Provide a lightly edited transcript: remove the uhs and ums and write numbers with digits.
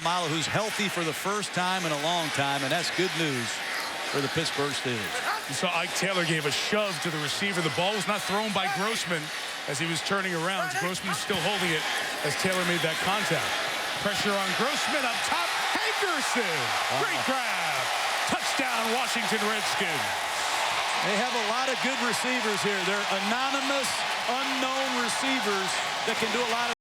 Malo, who's healthy for the first time in a long time, and that's good news for the Pittsburgh Steelers. You saw Ike Taylor gave a shove to the receiver. The ball was not thrown by Grossman as he was turning around. Grossman still holding it as Taylor made that contact. Pressure on Grossman up top. Hankerson. Great grab. Touchdown, Washington Redskins. They have a lot of good receivers here. They're anonymous, unknown receivers that can do a lot of